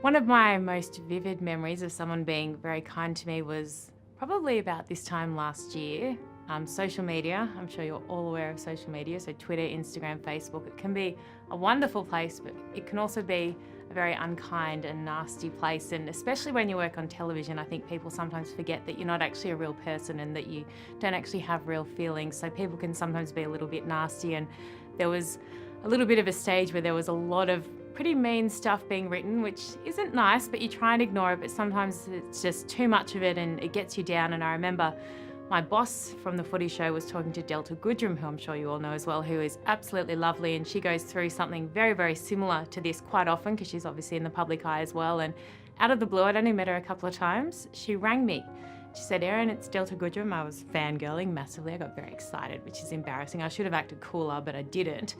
One of my most vivid memories of someone being very kind to me was probably about this time last year. Social media, I'm sure you're all aware of social media, so Twitter, Instagram, Facebook, it can be a wonderful place, but it can also be a very unkind and nasty place. And especially when you work on television, I think people sometimes forget that you're not actually a real person and that you don't actually have real feelings. So people can sometimes be a little bit nasty. And there was a little bit of a stage where there was a lot of pretty mean stuff being written, which isn't nice, but you try and ignore it, but sometimes it's just too much of it and it gets you down. And I remember my boss from the footy show was talking to Delta Goodrum, who I'm sure you all know as well, who is absolutely lovely, and she goes through something very, very similar to this quite often because she's obviously in the public eye as well. And out of the blue, I'd only met her a couple of times, she rang me. She said, "Erin, it's Delta Goodrum." I was fangirling massively. I got very excited, which is embarrassing. I should have acted cooler, but I didn't.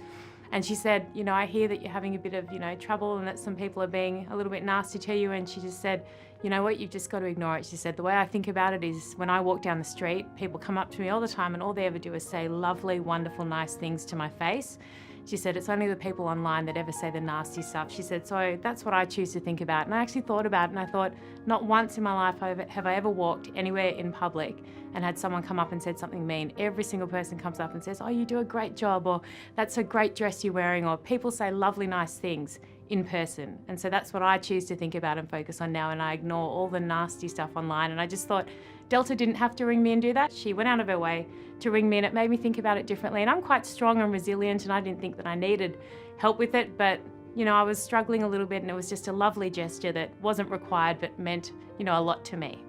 And she said, "I hear that you're having a bit of, trouble and that some people are being a little bit nasty to you." And she just said, "You know what, you've just got to ignore it." She said, "The way I think about it is when I walk down the street, people come up to me all the time and all they ever do is say lovely, wonderful, nice things to my face." She said, "It's only the people online that ever say the nasty stuff." She said, "So that's what I choose to think about." And I actually thought about it and I thought, not once in my life have I ever walked anywhere in public and had someone come up and said something mean. Every single person comes up and says, "Oh, you do a great job," or "That's a great dress you're wearing," or people say lovely, nice things in person. And so that's what I choose to think about and focus on now, and I ignore all the nasty stuff online. And I just thought Delta didn't have to ring me and do that. She went out of her way to ring me, and it made me think about it differently. And I'm quite strong and resilient, and I didn't think that I needed help with it, but I was struggling a little bit, and it was just a lovely gesture that wasn't required but meant a lot to me.